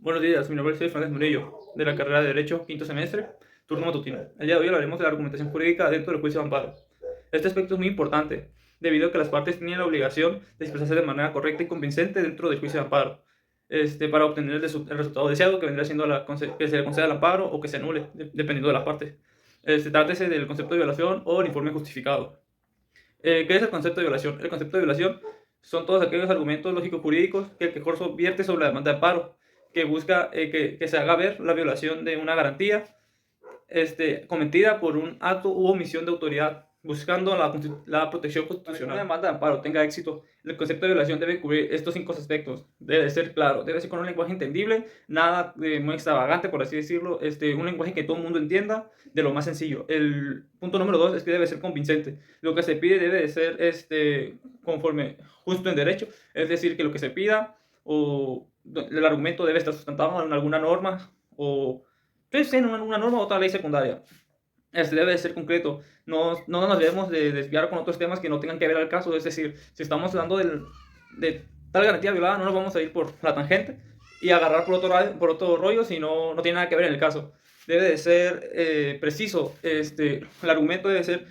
Buenos días, mi nombre es Fernández Murillo, de la carrera de Derecho, quinto semestre, turno matutino. El día de hoy hablaremos de la argumentación jurídica dentro del juicio de amparo. Este aspecto es muy importante, debido a que las partes tienen la obligación de expresarse de manera correcta y convincente dentro del juicio de amparo, para obtener el resultado deseado que vendrá siendo que se le conceda el amparo o que se anule, dependiendo de las partes. Trátese del concepto de violación o el informe justificado. ¿Qué es el concepto de violación? El concepto de violación son todos aquellos argumentos lógico-jurídicos que el quejoso vierte sobre la demanda de amparo, que busca que se haga ver la violación de una garantía cometida por un acto u omisión de autoridad, buscando la protección constitucional. Para que una demanda de amparo tenga éxito, el concepto de violación debe cubrir estos 5 aspectos. Debe ser claro, debe ser con un lenguaje entendible, nada muy extravagante, por así decirlo, un lenguaje que todo el mundo entienda, de lo más sencillo. El punto número 2 es que debe ser convincente. Lo que se pide debe de ser conforme justo en derecho, es decir, que lo que se pida o el argumento debe estar sustentado en alguna norma o en una norma o otra ley secundaria. Debe de ser concreto. No nos debemos de desviar con otros temas que no tengan que ver al caso. Es decir, si estamos hablando de tal garantía violada, no nos vamos a ir por la tangente y agarrar por otro rollo si no tiene nada que ver en el caso. Debe de ser preciso. El argumento debe ser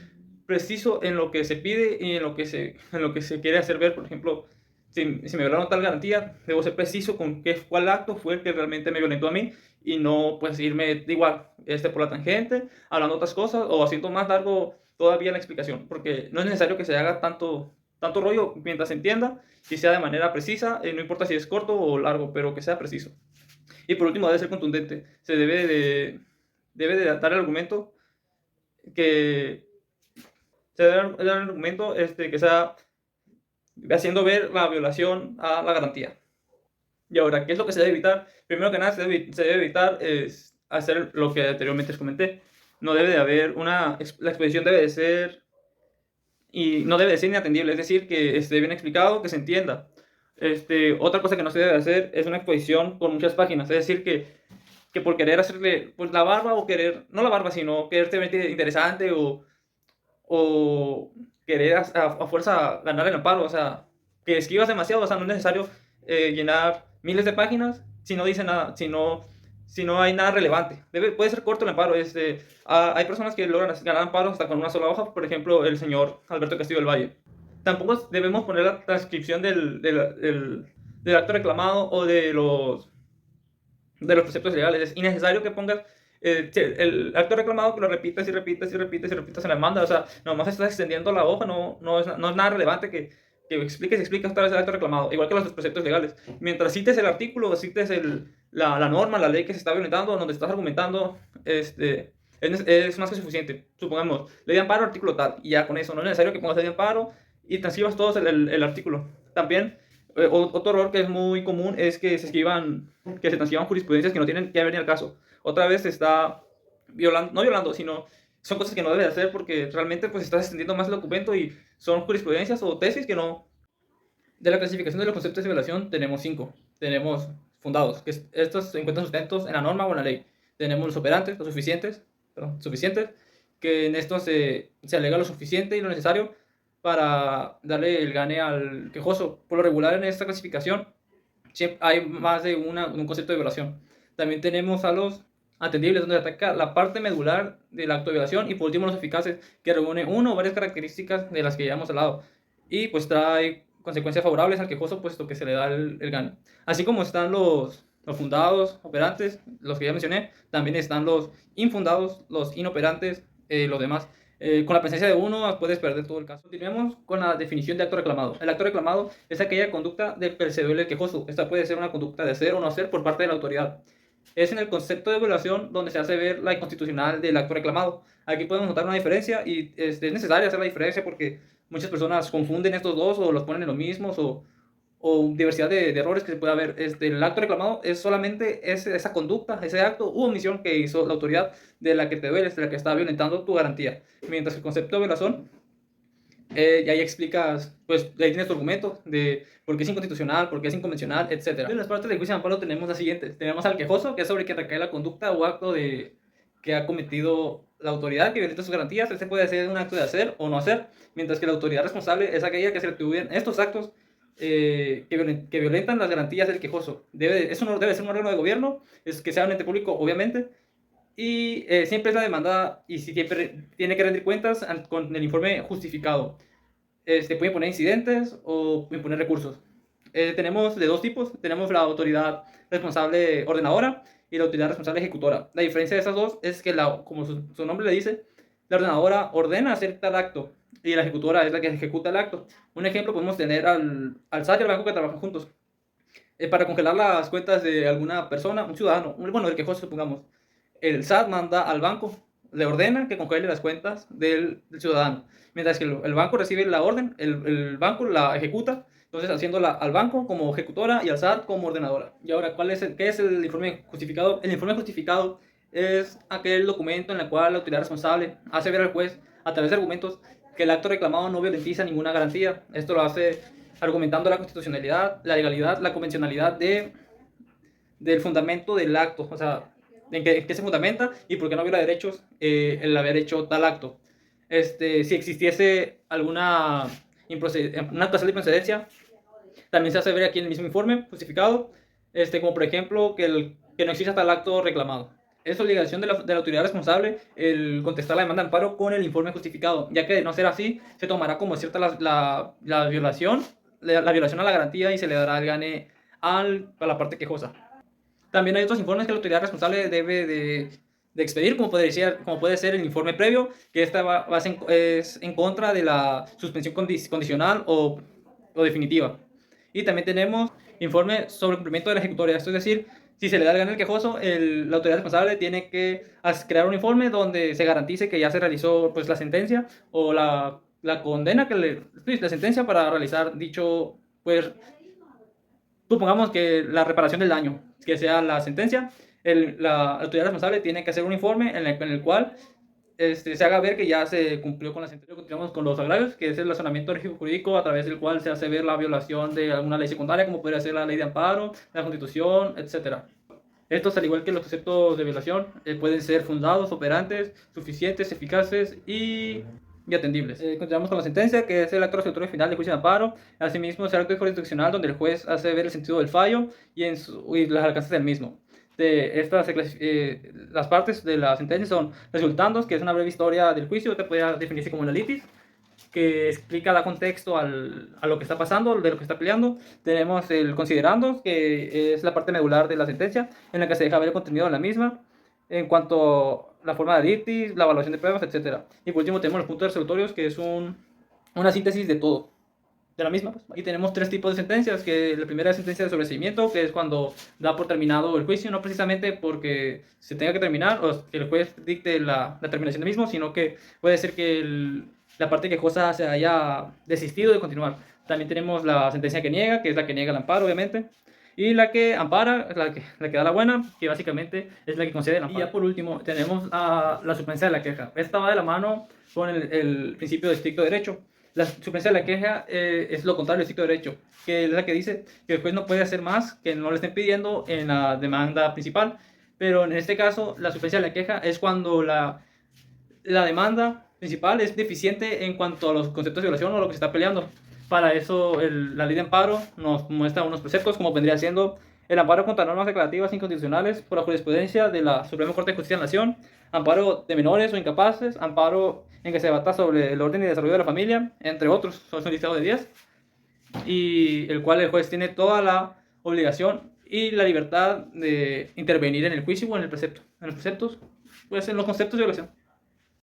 preciso en lo que se pide y en lo que se quiere hacer ver. Por ejemplo, si me violaron tal garantía, debo ser preciso con cuál acto fue el que realmente me violentó a mí y no pues irme igual por la tangente, hablando otras cosas o haciendo más largo todavía la explicación, porque no es necesario que se haga tanto rollo mientras se entienda y sea de manera precisa, no importa si es corto o largo, pero que sea preciso. Y por último, debe ser contundente. Se debe de dar el argumento que se debe dar el argumento que sea haciendo ver la violación a la garantía. Y ahora, ¿qué es lo que se debe evitar? Primero que nada, se debe evitar hacer lo que anteriormente les comenté. No debe de haber la exposición debe de ser, y no debe de ser inatendible, es decir, que esté bien explicado, que se entienda. Otra cosa que no se debe hacer es una exposición con muchas páginas, es decir, que por querer hacerle pues, la barba o querer, no la barba, sino quererte ver interesante o querer a fuerza ganar el amparo, o sea, que esquivas demasiado, o sea, no es necesario llenar miles de páginas si no dice nada, si no hay nada relevante. Puede ser corto el amparo. Hay personas que logran ganar amparos hasta con una sola hoja, por ejemplo, el señor Alberto Castillo del Valle. Tampoco debemos poner la transcripción del acto reclamado o de los preceptos legales. Es innecesario que pongas el acto reclamado, que lo repitas y repitas y repitas y repitas en la demanda. O sea, nomás estás extendiendo la hoja, no es nada relevante que expliques y expliques otra vez el acto reclamado, igual que los preceptos legales. Mientras cites el artículo, cites la norma, la ley que se está violentando, donde estás argumentando, es más que suficiente. Supongamos, ley de amparo, artículo tal, y ya con eso, no es necesario que pongas ley de amparo y transcribas todo el artículo. También, otro error que es muy común es que se transcriban jurisprudencias que no tienen que ver ni al caso. Otra vez se está violando, no violando, sino son cosas que no debe hacer porque realmente pues estás extendiendo más el documento y son jurisprudencias o tesis que no. De la clasificación de los conceptos de violación tenemos 5. Tenemos fundados, que estos se encuentran sustentos en la norma o en la ley. Tenemos los operantes, suficientes, que en estos se alega lo suficiente y lo necesario para darle el gane al quejoso. Por lo regular en esta clasificación hay más de un concepto de violación. También tenemos a los atendibles, donde ataca la parte medular del acto de violación, y por último los eficaces, que reúne una o varias características de las que ya hemos hablado y pues trae consecuencias favorables al quejoso, puesto que se le da el gane. Así como están los fundados, operantes, los que ya mencioné, también están los infundados, los inoperantes, los demás. Con la presencia de uno puedes perder todo el caso. Continuemos con la definición de acto reclamado. El acto reclamado es aquella conducta del que se duele el quejoso. Esta puede ser una conducta de hacer o no hacer por parte de la autoridad. Es en el concepto de violación donde se hace ver la inconstitucional del acto reclamado. Aquí podemos notar una diferencia y es necesario hacer la diferencia porque muchas personas confunden estos dos o los ponen en los mismos o diversidad de errores que se puede haber. El acto reclamado es solamente esa conducta, ese acto u omisión que hizo la autoridad de la que te dueles, de la que está violentando tu garantía. Mientras que el concepto de violación, y ahí explicas, pues ahí tienes tu argumento de por qué es inconstitucional, por qué es inconvencional, etc. En las partes del juicio de amparo tenemos las siguientes. Tenemos al quejoso, que es sobre quien recae la conducta o acto que ha cometido la autoridad que violenta sus garantías. Este puede ser un acto de hacer o no hacer, mientras que la autoridad responsable es aquella que se le atribuyen estos actos que violentan las garantías del quejoso. Eso no debe ser un órgano de gobierno, es que sea un ente público, obviamente, y siempre es la demanda y siempre tiene que rendir cuentas con el informe justificado. Puede imponer incidentes o imponer recursos. Tenemos de dos tipos, tenemos la autoridad responsable ordenadora y la autoridad responsable ejecutora. La diferencia de esas dos es que, como su nombre le dice, la ordenadora ordena hacer tal acto y la ejecutora es la que ejecuta el acto. Un ejemplo, podemos tener al SAT y al banco que trabajan juntos. Para congelar las cuentas de alguna persona, un ciudadano, bueno, el quejoso, supongamos, el SAT manda al banco, le ordena que congele las cuentas del ciudadano. Mientras que el banco recibe la orden, el banco la ejecuta, entonces haciéndola al banco como ejecutora y al SAT como ordenadora. Y ahora, ¿qué es el informe justificado? El informe justificado es aquel documento en el cual la autoridad responsable hace ver al juez, a través de argumentos, que el acto reclamado no violentiza ninguna garantía. Esto lo hace argumentando la constitucionalidad, la legalidad, la convencionalidad del fundamento del acto, o sea, en qué se fundamenta y por qué no viola derechos el haber hecho tal acto. Si existiese una actuación de improcedencia, también se hace ver aquí en el mismo informe justificado, como por ejemplo que no exista tal acto reclamado. Es obligación de la autoridad responsable el contestar la demanda de amparo con el informe justificado, ya que de no ser así, se tomará como cierta la violación a la garantía y se le dará el gane a la parte quejosa. También hay otros informes que la autoridad responsable debe de expedir, como puede ser el informe previo, que es en contra de la suspensión condicional o definitiva. Y también tenemos informe sobre cumplimiento de la ejecutoria, esto es decir, si se le da el gane al quejoso, la autoridad responsable tiene que crear un informe donde se garantice que ya se realizó pues, la sentencia o la condena, la sentencia para realizar dicho, pues, supongamos que la reparación del daño, que sea la sentencia, la autoridad responsable tiene que hacer un informe en el cual se haga ver que ya se cumplió con la sentencia. Continuamos con los agravios, que es el razonamiento jurídico a través del cual se hace ver la violación de alguna ley secundaria, como podría ser la ley de amparo, la Constitución, etc. Estos, al igual que los conceptos de violación, pueden ser fundados, operantes, suficientes, eficaces y atendibles. Continuamos con la sentencia, que es el acto resolutorio final de juicio de amparo. Asimismo, es el acto jurisdiccional donde el juez hace ver el sentido del fallo y los alcances del mismo. Las partes de la sentencia son resultandos, que es una breve historia del juicio, que puede definirse como la litis, que explica, da contexto a lo que está pasando, de lo que está peleando. Tenemos el considerandos, que es la parte medular de la sentencia, en la que se deja ver el contenido de la misma, en cuanto a la forma de litis, la evaluación de pruebas, etc. Y por último tenemos los puntos resolutorios, que es una síntesis de todo, de la misma. Y tenemos tres tipos de sentencias, que la primera es sentencia de sobreseimiento, que es cuando da por terminado el juicio, no precisamente porque se tenga que terminar o que el juez dicte la terminación del mismo, sino que puede ser que la parte quejosa se haya desistido de continuar. También tenemos la sentencia que niega, que es la que niega el amparo, obviamente. Y la que ampara, la que da la buena, que básicamente es la que concede el amparo. Y ya por último tenemos la suplencia de la queja. Esta va de la mano con el principio de estricto derecho. La suplencia de la queja es lo contrario del estricto derecho, que es la que dice que el juez no puede hacer más que no le estén pidiendo en la demanda principal. Pero en este caso, la suplencia de la queja es cuando la demanda principal es deficiente en cuanto a los conceptos de violación o lo que se está peleando. Para eso la ley de amparo nos muestra unos preceptos, como vendría siendo el amparo contra normas declarativas inconstitucionales por la jurisprudencia de la Suprema Corte de Justicia de la Nación, amparo de menores o incapaces, amparo en que se debata sobre el orden y desarrollo de la familia, entre otros. Son un listado de 10, y el cual el juez tiene toda la obligación y la libertad de intervenir en el juicio o en el precepto. En los preceptos, pues en los conceptos de violación.